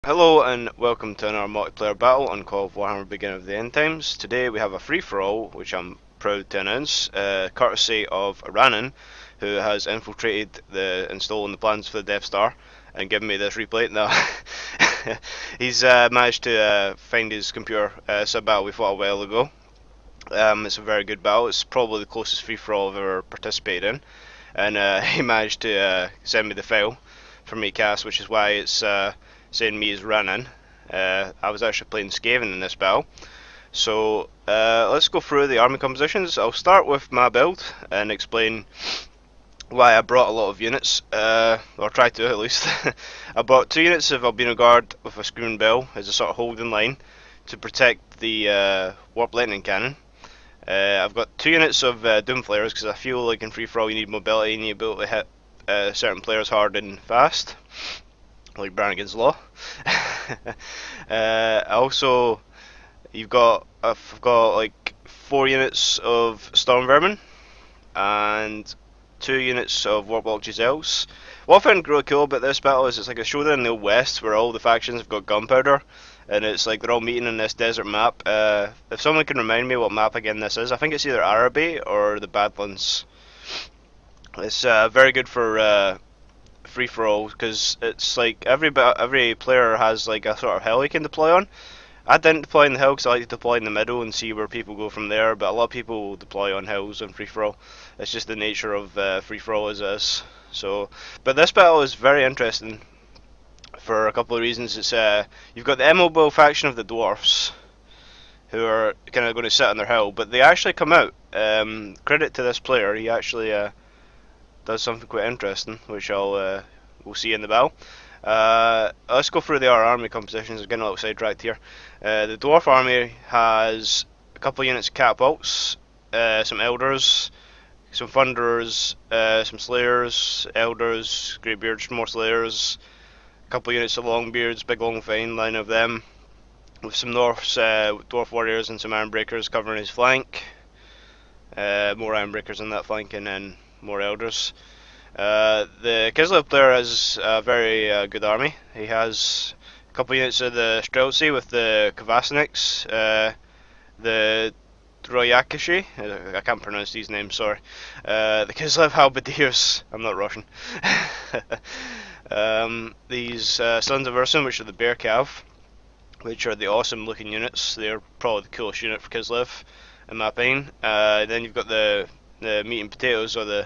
Hello and welcome to another multiplayer battle on Call of Warhammer Beginning of the End Times. Today we have a free-for-all, which I'm proud to announce, courtesy of Ranan, who has infiltrated and stolen the plans for the Death Star and given me this replay. No, he's managed to find his computer. It's a battle we fought a while ago. It's a very good battle. It's probably the closest free-for-all I've ever participated in, and he managed to send me the file for me cast, which is why it's saying me as Ranan. I was actually playing Skaven in this battle. So let's go through the army compositions. I'll start with my build and explain why I brought a lot of units, or try to at least. I brought 2 units of Albino Guard with a Screaming Bell as a sort of holding line to protect the Warp Lightning Cannon. I've got 2 units of Doom Flayers because I feel like in free for all you need mobility, you need to be able to hit certain players hard and fast, like Brannigan's Law. Also, I've got like 4 units of Storm Vermin and 2 units of Warplock Giselles. What I found really cool about this battle is it's like a showdown in the Old West where all the factions have got gunpowder, and it's like they're all meeting in this desert map. If someone can remind me what map again this is, I think it's either Araby or the Badlands. It's very good for free for all because it's like every player has like a sort of hill he can deploy on. I didn't deploy on the hill because I like to deploy in the middle and see where people go from there, but a lot of people deploy on hills on free for all. It's just the nature of free for all as it is. So, but this battle is very interesting for a couple of reasons. It's you've got the immobile faction of the dwarfs who are kind of going to sit on their hill, but they actually come out. Credit to this player, he actually does something quite interesting, which we'll see in the battle. Let's go through the army compositions. I'm getting a little sidetracked here. The dwarf army has a couple of units of catapults, some elders, some thunderers, some slayers, elders, greybeards, more slayers, a couple of units of longbeards, big long fine line of them, with some dwarf warriors and some ironbreakers covering his flank. More ironbreakers on that flank, and then more elders. The Kislev player has a very good army. He has a couple of units of the Streltsy with the Kvasniks, the Droyakishi, I can't pronounce these names, sorry. The Kislev Halberdiers, I'm not Russian. These Sons of Ursun, which are the Bear Cav, which are the awesome looking units. They're probably the coolest unit for Kislev, in my opinion. Then you've got the meat and potatoes, or the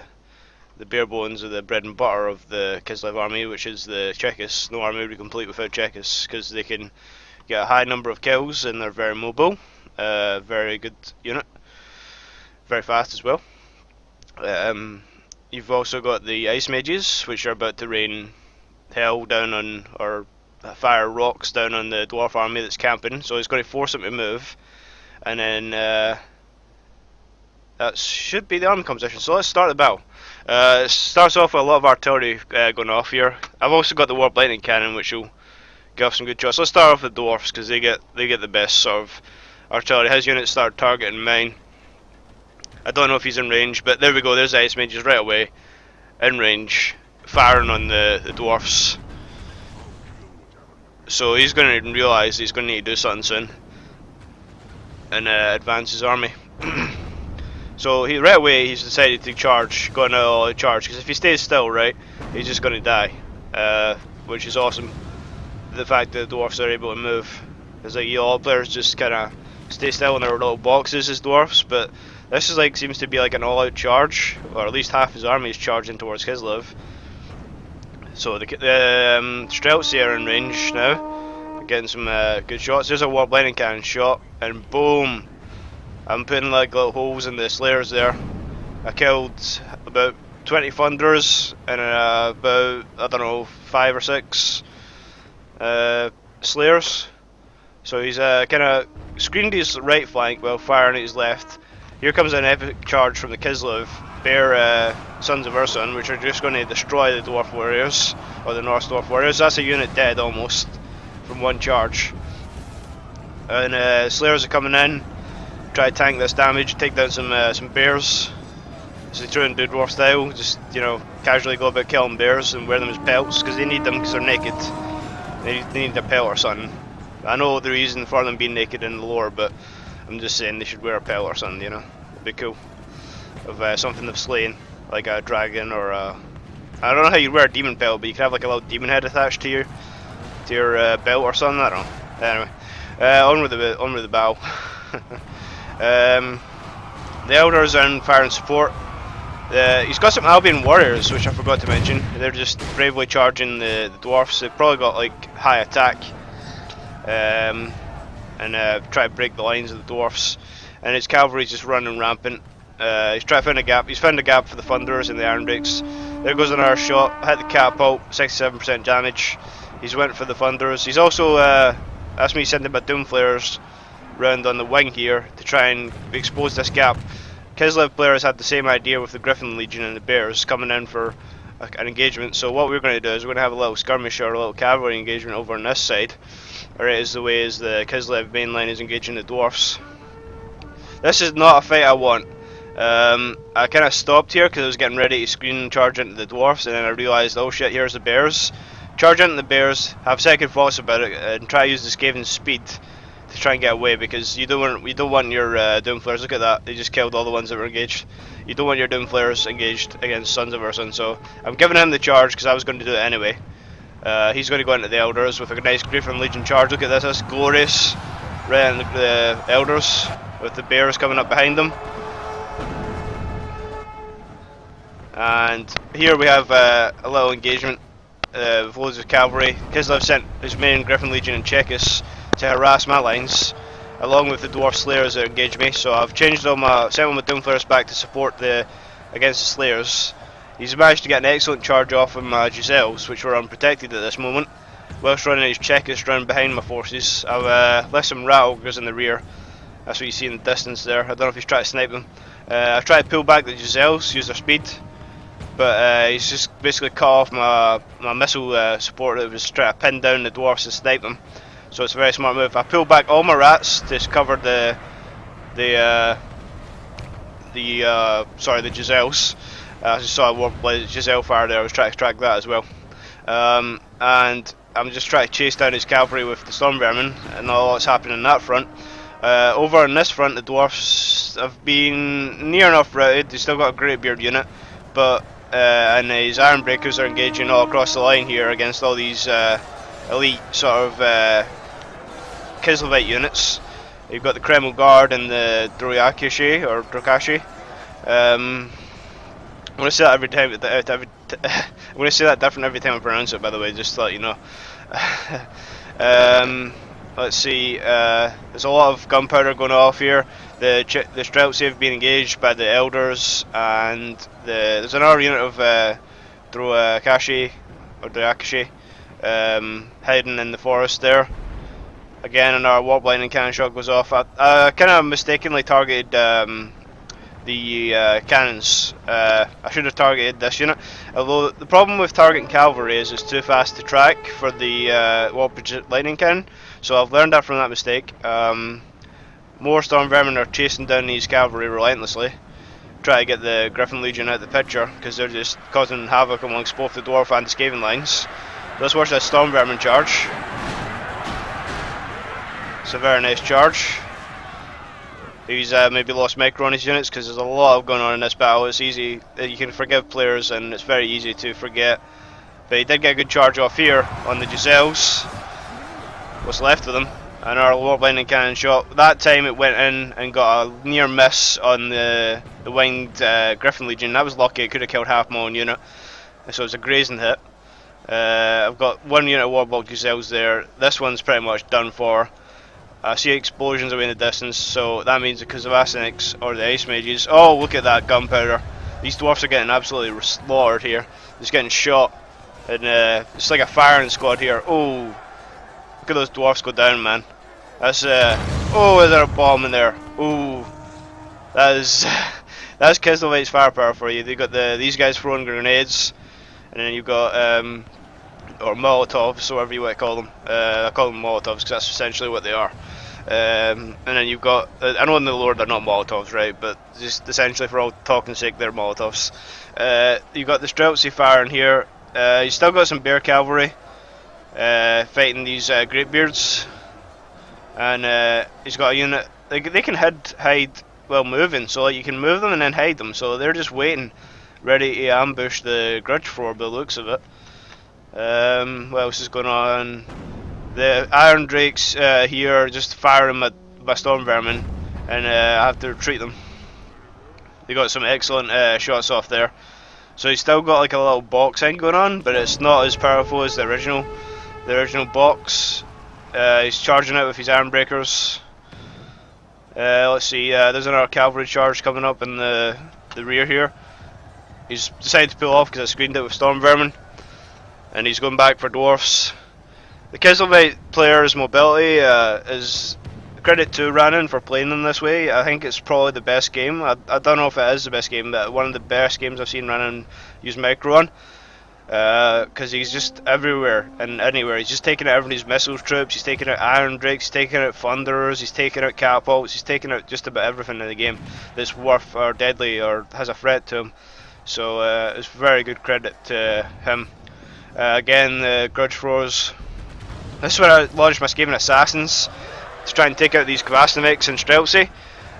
bare bones, or the bread and butter of the Kislev army, which is the Chekis. No army would be complete without Chekis, because they can get a high number of kills and they're very mobile. Very good unit. Very fast as well. You've also got the Ice Mages, which are about to rain hell down on, or fire rocks down on the dwarf army that's camping, so it's going to force them to move. And then that should be the army composition. So let's start the battle. It starts off with a lot of artillery going off here. I've also got the Warp Lightning Cannon, which will give off some good shots. Let's start off with the dwarfs because they get the best sort of artillery. His units start targeting mine. I don't know if he's in range, but there we go. There's the Ice Mages right away in range, firing on the dwarfs. So he's going to realise he's going to need to do something soon and advance his army. So right away he's decided to charge, go on a charge, because if he stays still, right, he's just going to die, which is awesome. The fact that the dwarfs are able to move. It's like all players just kind of stay still in their little boxes as dwarfs, but this is like seems to be like an all-out charge, or at least half his army is charging towards Kislev. So the Streltsy are in range now, getting some good shots. There's a Warp Lightning Cannon shot, and boom! I'm putting like little holes in the slayers there. I killed about 20 thunders and about, I don't know, 5 or 6 slayers. So he's kind of screened his right flank while firing at his left. Here comes an epic charge from the Kislev Bear Sons of Ursun, which are just going to destroy the Dwarf Warriors, or the Norse Dwarf Warriors. That's a unit dead almost from one charge. And slayers are coming in. Try to tank this damage, take down some bears. It's the true and do dwarf style, just, you know, casually go about killing bears and wear them as pelts, because they need them because they're naked. They need a pelt or something. I know the reason for them being naked in the lore, but I'm just saying they should wear a pelt or something, you know. It'd be cool. Of something they've slain, like a dragon or a... I don't know how you wear a demon pelt, but you can have like a little demon head attached to your belt or something, I don't know. Anyway, on with the battle. The elders are in fire and support. He's got some Albion warriors, which I forgot to mention. They're just bravely charging the dwarfs. They've probably got like high attack, and try to break the lines of the dwarfs. And his cavalry's just running rampant. He's trying to find a gap. He's found a gap for the thunderers and the iron breaks. There goes another shot. Hit the catapult. 67% damage. He's went for the thunderers. He's also asked me to send him my doom flares round on the wing here to try and expose this gap. Kislev players had the same idea with the Griffin Legion and the Bears coming in for an engagement. So what we're going to do is we're going to have a little skirmish or a little cavalry engagement over on this side. Alright, is the way as the Kislev main line is engaging the dwarfs. This is not a fight I want. I kind of stopped here because I was getting ready to screen and charge into the dwarfs, and then I realised, oh shit, here's the bears. Charge into the bears, have second thoughts about it, and try to use the Skaven speed to try and get away, because you don't want your doom flares. Look at that, they just killed all the ones that were engaged. You don't want your doom flares engaged against Sons of Ursun, so I'm giving him the charge because I was going to do it anyway. He's going to go into the elders with a nice Griffin Legion charge. Look at this, that's glorious. Right in the elders with the bears coming up behind them. And here we have a little engagement with loads of cavalry. Kislev sent his main Griffin Legion and Chekis to harass my lines, along with the dwarf slayers that engage me. So I've changed all sent all my doom flares back to support against the slayers. He's managed to get an excellent charge off of my Giselles, which were unprotected at this moment, whilst running his Chekis round behind my forces. I've left some rat ogres in the rear. That's what you see in the distance there. I don't know if he's trying to snipe them. I've tried to pull back the Giselles, use their speed, but he's just basically cut off my missile support that was trying to pin down the dwarfs and snipe them. So it's a very smart move. I pulled back all my rats to cover the Giselles. I just saw a warp Giselle fire there. I was trying to track that as well. And I'm just trying to chase down his cavalry with the storm vermin, and all that's happening on that front. Over on this front, the dwarfs have been near enough routed. They still got a great beard unit, but and his iron breakers are engaging all across the line here against all these elite sort of Kislevite units. You've got the Kreml Guard and the Drokashi or Drokashi. I'm going to say that every time. I'm going to say that different every time I pronounce it. By the way, just to let you know. Let's see. There's a lot of gunpowder going off here. The Streltsy have been engaged by the elders, and there's another unit of Drokashi or Drokashi hiding in the forest there. Again, another warp lightning cannon shot goes off. I kind of mistakenly targeted the cannons. I should have targeted this unit. Although the problem with targeting cavalry is it's too fast to track for the warp lightning cannon. So I've learned that from that mistake. More storm vermin are chasing down these cavalry relentlessly. Try to get the Griffin Legion out of the picture because they're just causing havoc amongst both the dwarf and the Skaven lines. Let's watch that storm vermin charge. It's a very nice charge. He's maybe lost micro on his units because there's a lot going on in this battle. It's easy, you can forgive players and it's very easy to forget. But he did get a good charge off here on the Giselles. What's left of them. And our warp lightning cannon shot. That time it went in and got a near miss on the winged Griffin Legion. That was lucky, it could have killed half my own unit. So it was a grazing hit. I've got one unit of Warlock Giselles there. This one's pretty much done for. I see explosions away in the distance, so that means because of Arsenics or the Ice Mages. Oh, look at that gunpowder. These dwarfs are getting absolutely slaughtered here. Just getting shot. And it's like a firing squad here. Oh, look at those dwarfs go down, man. That's oh, is there a bomb in there? Ooh, that's Kislevite's firepower for you. They got these guys throwing grenades, and then you've got or Molotovs, or whatever you want to call them. I call them Molotovs because that's essentially what they are. And then you've got, I know in the lore they're not Molotovs, right? But just essentially for all talking sake, they're Molotovs. You've got the Streltsy firing here. You still got some bear cavalry. fighting these greybeards, and he's got a unit. They can hide while moving, so like, you can move them and then hide them. So they're just waiting, ready to ambush the Grudge Floor by the looks of it. What else is going on? The Iron Drakes here are just firing my Storm Vermin, and I have to retreat them. They got some excellent shots off there. So he's still got like a little box thing going on, but it's not as powerful as the original box. He's charging out with his Iron Breakers. Let's see, there's another cavalry charge coming up in the rear here. He's decided to pull off because I screened it with Storm Vermin, and he's going back for Dwarfs. The Kislev player's mobility is credit to Rannon for playing them this way. I think it's probably the best game. I don't know if it is the best game, but one of the best games I've seen Rannon use micro on. Because he's just everywhere and anywhere. He's just taking out everybody's missiles troops, he's taking out Iron Drakes, he's taking out Thunderers, he's taking out catapults, he's taking out just about everything in the game that's worth or deadly or has a threat to him. So it's very good credit to him. Again, the Grudge Floors. This is where I launched my Skaven Assassins to try and take out these Kvasnoviks and Streltsy.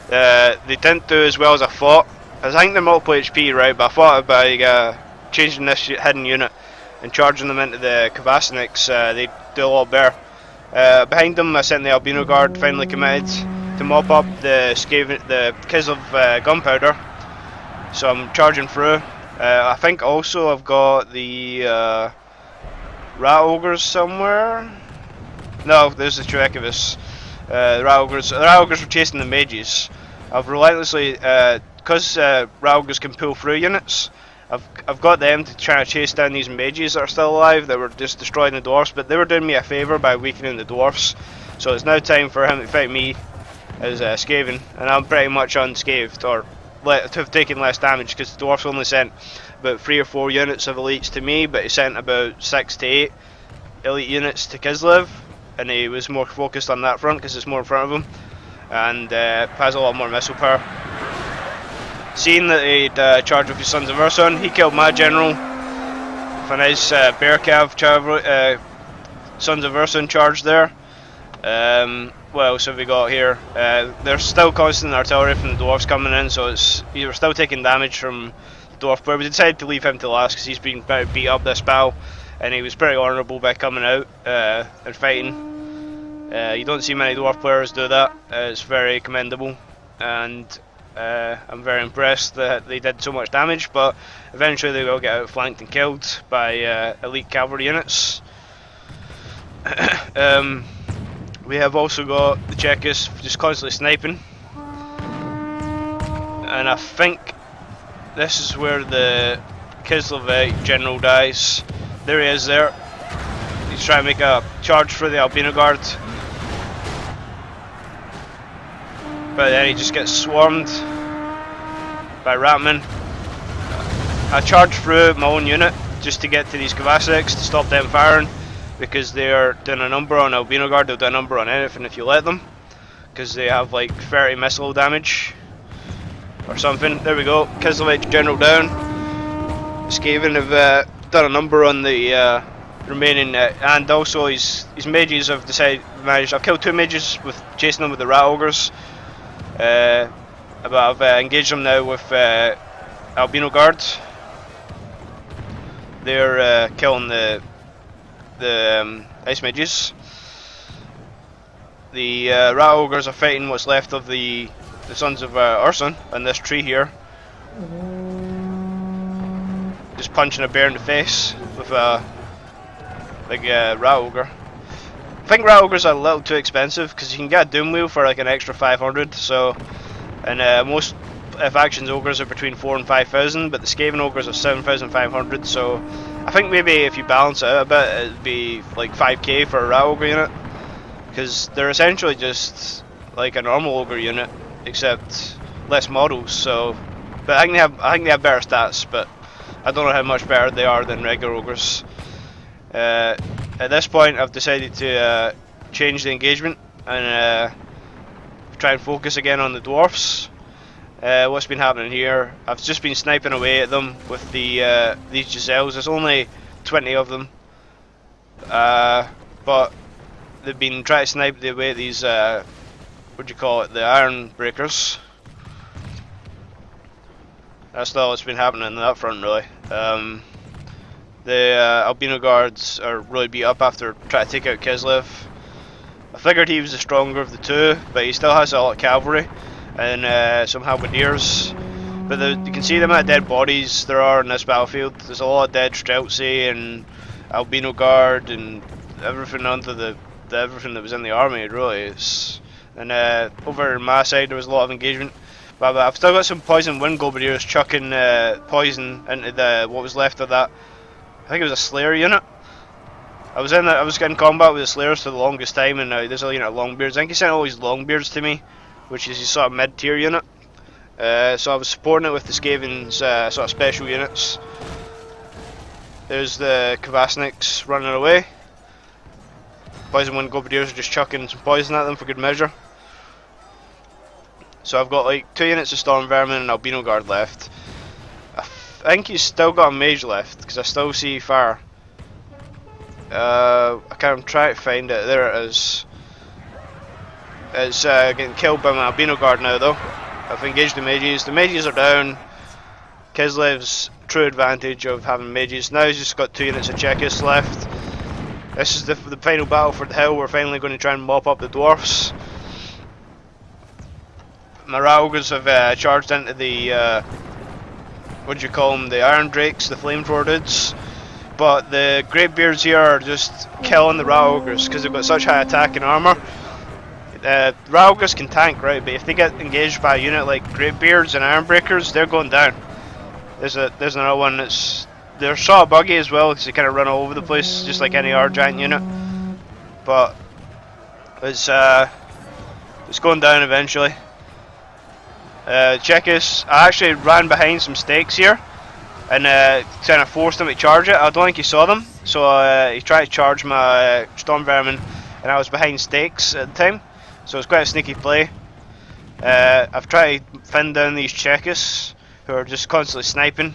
They didn't do as well as I thought. I think they're multiple HP, right, but I thought by changing this hidden unit and charging them into the Kvasniks, they do a lot better. Behind them, I sent the Albino Guard, finally committed to mop up the Kislev gunpowder. So I'm charging through. I think also I've got the Rat Ogres somewhere. No, there's the Chuekovus. The Rat Ogres were chasing the mages. I've relentlessly, because Rat Ogres can pull through units, I've got them to try to chase down these mages that are still alive that were just destroying the dwarfs, but they were doing me a favour by weakening the dwarfs. So it's now time for him to fight me as Skaven, and I'm pretty much unscathed, or to have taken less damage, because the dwarfs only sent about 3 or 4 units of elites to me, but he sent about 6 to 8 elite units to Kislev, and he was more focused on that front because it's more in front of him, and has a lot more missile power. Seeing that he'd charged with his Sons of Ursun, he killed my general with a nice Bear Cav Sons of Ursun charge there. What else have we got here? There's still constant artillery from the dwarves coming in, so we're still taking damage from the dwarf player. We decided to leave him to last because he's been beat up this battle, and he was pretty honourable by coming out and fighting. You don't see many dwarf players do that. It's very commendable, and I'm very impressed that they did so much damage, but eventually they will get outflanked and killed by elite cavalry units. We have also got the Czechos just constantly sniping, and I think this is where the Kislev general dies. There he is there. He's trying to make a charge for the Albino Guard, but then he just gets swarmed by Ratman. I charge through my own unit just to get to these Kvasniks to stop them firing, because they are doing a number on Albino Guard. They'll do a number on anything if you let them, because they have like 30 missile damage or something. There we go, Kislev general down. Skaven have done a number on the remaining, and also his mages have managed. I've killed 2 mages with chasing them with the Rat Ogres, but I've engaged them now with Albino Guard. They're killing the ice mages. The Rat Ogres are fighting what's left of the Sons of Ursun on this tree here. Just punching a bear in the face with a big Rat Ogre. I think Rat Ogres are a little too expensive because you can get a Doom Wheel for like an extra 500. So, and most factions Ogres are between 4,000 and 5,000, but the Skaven Ogres are 7,500. So, I think maybe if you balance it out a bit, it'd be like 5k for a Rat Ogre unit, because they're essentially just like a normal Ogre unit, except less models. So, but I think they have better stats, but I don't know how much better they are than regular Ogres. At this point, I've decided to change the engagement and try and focus again on the dwarfs. What's been happening here? I've just been sniping away at them with these Giselles. There's only 20 of them, but they've been trying to snipe the away these what do you call it, the iron breakers. That's all that's been happening on that front, really. The albino guards are really beat up after trying to take out Kislev. I figured he was the stronger of the two, but he still has a lot of cavalry and some halberdiers. But you can see the amount of dead bodies there are in this battlefield. There's a lot of dead Streltsy and albino guard and everything under the everything that was in the army, really. And over on my side there was a lot of engagement. But I've still got some poison wind gobadiers chucking poison into what was left of that. I think it was a Slayer unit. I was getting combat with the Slayers for the longest time, and now there's a unit of Longbeards. I think he sent all these Longbeards to me, which is his sort of mid-tier unit. So I was supporting it with the Skaven's sort of special units. There's the Kvasniks running away. Poison wind gobadiers are just chucking some poison at them for good measure. So I've got like 2 units of Storm Vermin and Albino Guard left. I think he's still got a mage left, because I still see fire. I can't try to find it. There it is. It's getting killed by my Albino Guard now though. I've engaged the mages. The mages are down. Kislev's true advantage of having mages. Now he's just got 2 units of Chekis left. This is the final battle for the hill. We're finally going to try and mop up the dwarfs. My Raugars have charged into the what do you call them? The Iron Drakes, the flamethrower dudes. But the Greatbeards here are just killing the Raugars because they've got such high attack and armour. Raugars can tank, right? But if they get engaged by a unit like Greatbeards and Ironbreakers, they're going down. There's another one that's they're sort of buggy as well because they kind of run all over the place, just like any giant unit. But it's going down eventually. Chekis, I actually ran behind some stakes here and kind of forced him to charge it. I don't think he saw them, so he tried to charge my Storm Vermin, and I was behind stakes at the time, so it was quite a sneaky play. I've tried to fend down these Chekis who are just constantly sniping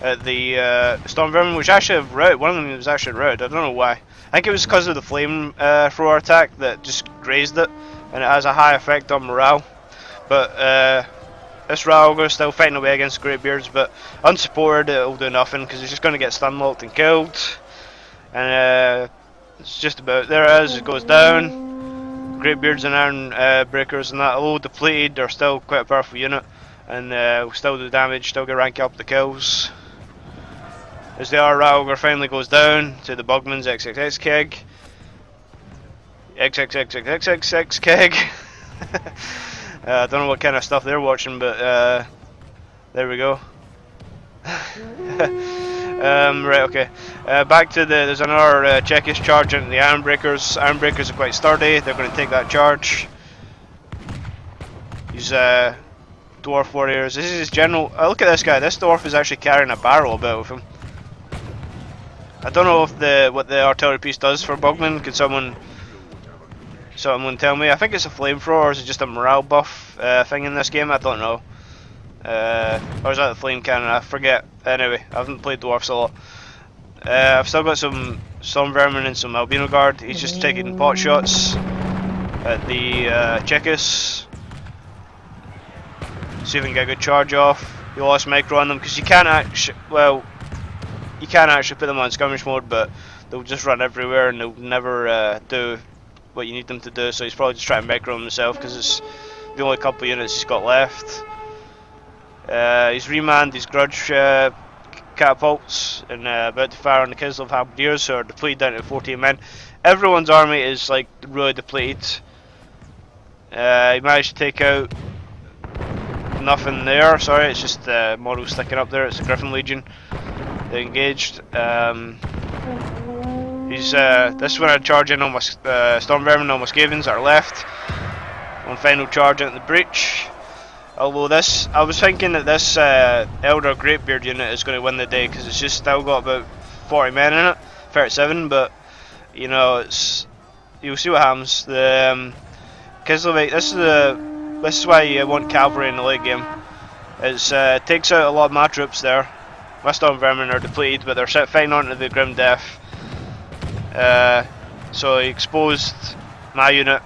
at the Storm Vermin, which actually have routed. One of them was actually routed. I don't know why. I think it was because of the flame thrower attack that just grazed it, and it has a high effect on morale. But this Raugar is still fighting away against Greatbeards, but unsupported it'll do nothing because he's just going to get stun locked and killed. And it's just about, there it is, it goes down. Greatbeards and Iron Breakers and that, although depleted, they're still quite a powerful unit, and will still do damage, still get rank up the kills. As the Raugar finally goes down to the Bugman's XXX keg. XXXXXXX keg. I don't know what kind of stuff they're watching, but there we go. Right, okay. Back to there's another Chekis charge into the Ironbreakers. Ironbreakers are quite sturdy, they're going to take that charge. These dwarf warriors, this is his general. Look at this guy, this dwarf is actually carrying a barrel about with him. I don't know if what the artillery piece does for Bugman. Could someone tell me? I think it's a flamethrower, or is it just a morale buff thing in this game? I don't know. Or is that the flame cannon? I forget. Anyway, I haven't played dwarfs a lot. I've still got some Storm Vermin and some Albino Guard. He's just taking pot shots at the Chekis. See if we can get a good charge off. He lost micro on them because you can't actually. Well, you can actually put them on skirmish mode, but they'll just run everywhere and they'll never do what you need them to do, so he's probably just trying to micro himself because it's the only couple of units he's got left. He's remanned his grudge catapults and about to fire on the Kislev Halberdiers, who are depleted down to 14 men. Everyone's army is like really depleted. He managed to take out nothing there, sorry, it's just the model sticking up there, it's the Griffin Legion. They engaged. This is when I charge in on my Storm Vermin, on my Skavens that are left. One final charge into the breach. Although this, I was thinking that this Elder Greatbeard unit is going to win the day because it's just still got about 40 men in it, 37. But you know, you'll see what happens. The Kislev, this is why you want cavalry in the late game. It takes out a lot of my troops there. My Storm Vermin are depleted, but they're fighting onto the grim death. So he exposed my unit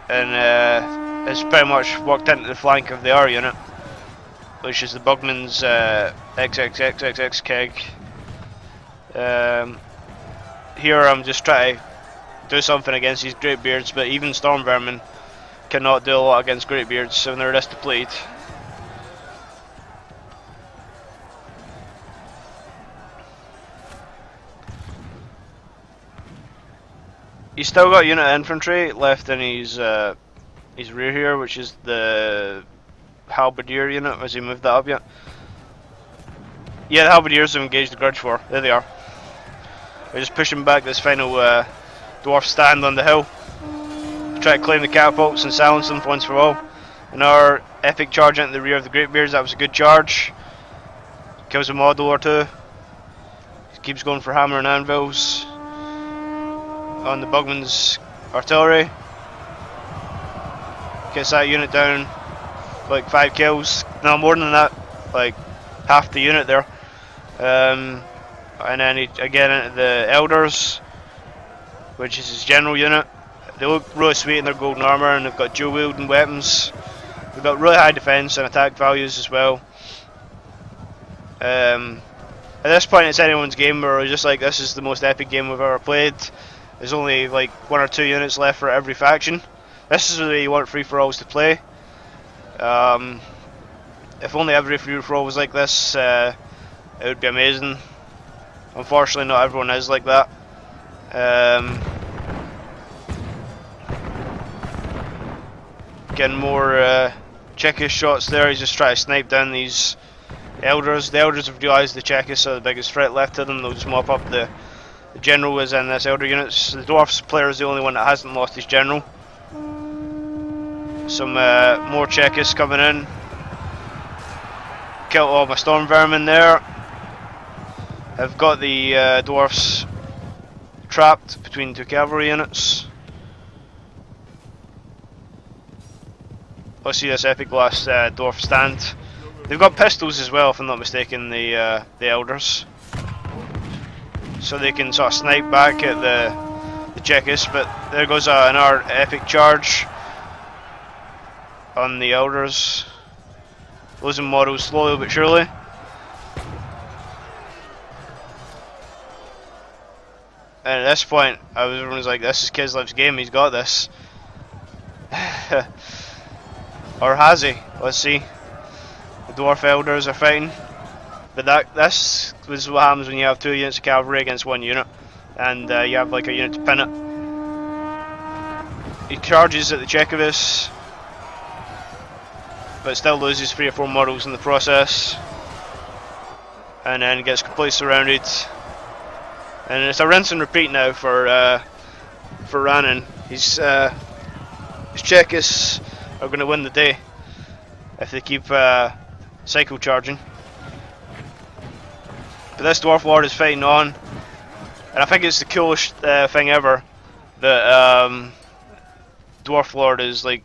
and it's pretty much walked into the flank of the R unit, which is the Bugman's XXXXX keg. Here I'm just trying to do something against these Greatbeards, but even Storm Vermin cannot do a lot against Greatbeards when they're this depleted. He's still got a unit of infantry left in his rear here, which is the Halberdier unit. Has he moved that up yet? Yeah, the Halberdiers have engaged the Grudge War. There they are. They're just pushing back this final dwarf stand on the hill. Try to claim the catapults and silence them once for all. Another epic charge into the rear of the Greatbeards. That was a good charge. Kills a model or two. Keeps going for hammer and anvils on the Bugman's artillery. Gets that unit down, like 5 kills. No, more than that, like half the unit there. And then he again into the Elders, which is his general unit. They look really sweet in their golden armour, and they've got dual wielding weapons. They've got really high defence and attack values as well. At this point it's anyone's game, where we're just like, this is the most epic game we've ever played. There's only like 1 or 2 units left for every faction. This is the way you want free-for-alls to play. If only every free-for-all was like this, it would be amazing. Unfortunately not everyone is like that. Getting more Chekist shots there. He's just trying to snipe down these Elders. The Elders have realised the Chekists are the biggest threat left to them. They'll just mop up the general is in this Elder units. The Dwarfs player is the only one that hasn't lost his general. Some more Chekists coming in. Killed all my Storm Vermin there. I've got the Dwarfs trapped between 2 cavalry units. Let's see this epic last Dwarf stand. They've got pistols as well, if I'm not mistaken, the Elders. So they can sort of snipe back at the Chekists, but there goes another epic charge on the Elders. Losing models slowly but surely. And at this point, everyone was like, this is Kislev's game, he's got this. Or has he? Let's see. The Dwarf Elders are fighting. But this was what happens when you have 2 units of cavalry against 1 unit, and you have like a unit to pin it. He charges at the Chekovus, but still loses 3 or 4 models in the process, and then gets completely surrounded. And it's a rinse and repeat now for Rannon. His Chekists are going to win the day if they keep cycle charging. But this Dwarf Lord is fighting on, and I think it's the coolest thing ever that Dwarf Lord is like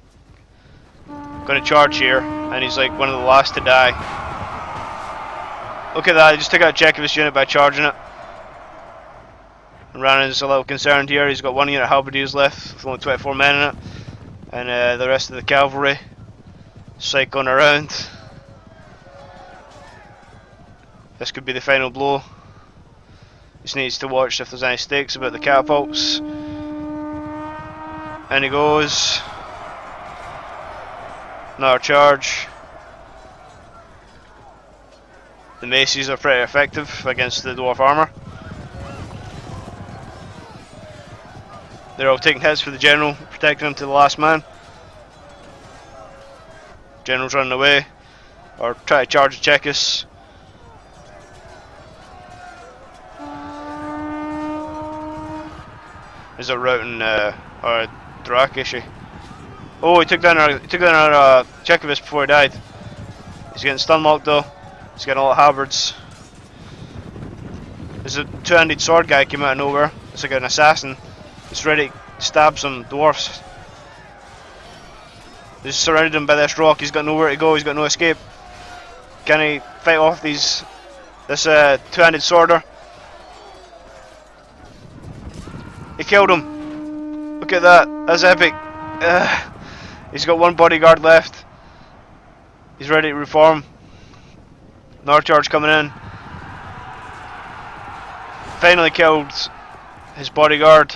going to charge here, and he's like one of the last to die. Look at that, he just took out Chekhov's unit by charging it. And Rannon's a little concerned here. He's got 1 unit of Halberdiers left with only 24 men in it, and the rest of the cavalry cycling around. This could be the final blow. Just needs to watch if there's any stakes about the catapults. And he goes. Another charge. The maces are pretty effective against the dwarf armour. They're all taking hits for the general, protecting him to the last man. General's running away, or try to charge the Chekists. Is it routing or Drakishi? Oh, he took down our Chekovus before he died. He's getting stun locked though. He's getting all the halberds. There's a 2-handed sword guy came out of nowhere. It's like an assassin. He's ready to stab some dwarfs. They just surrounded him by this rock. He's got nowhere to go. He's got no escape. Can he fight off this 2-handed sworder? killed him. Look at that. That's epic. He's got one bodyguard left. He's ready to reform. Another charge coming in. Finally killed his bodyguard.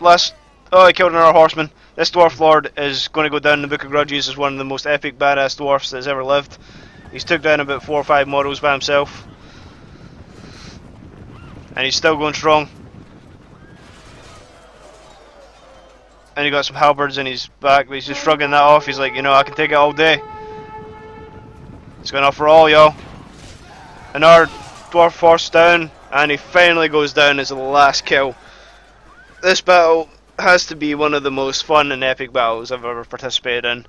Oh, he killed another horseman. This dwarf lord is going to go down in the Book of Grudges as one of the most epic badass dwarfs that's ever lived. He's took down about 4 or 5 models by himself. And he's still going strong. And he got some halberds in his back, but he's just shrugging that off. He's like, you know, I can take it all day. It's going off for all, y'all. Another dwarf force down, and he finally goes down as the last kill. This battle has to be one of the most fun and epic battles I've ever participated in.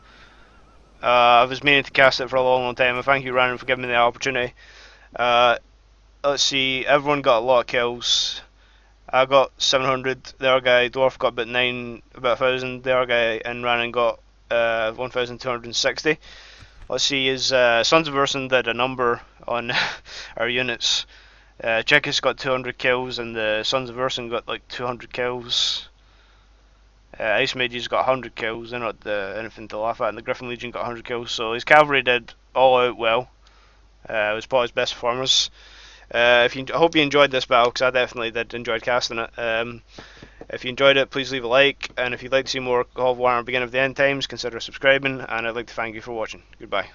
I was meaning to cast it for a long time, and thank you, Random, for giving me the opportunity. Let's see, everyone got a lot of kills. I got 700, the other guy, Dwarf, got about 1,000, the other guy in Random got 1,260. Let's see, his Sons of Urson did a number on our units. Chekis got 200 kills, and the Sons of Urson got like 200 kills. Ice Mages got 100 kills, they're not anything to laugh at, and the Griffin Legion got 100 kills, so his cavalry did all out well. It was probably his best performance. I hope you enjoyed this battle, because I definitely did enjoy casting it. If you enjoyed it, please leave a like, and if you'd like to see more Call of War and Beginning of the End Times, consider subscribing, and I'd like to thank you for watching. Goodbye.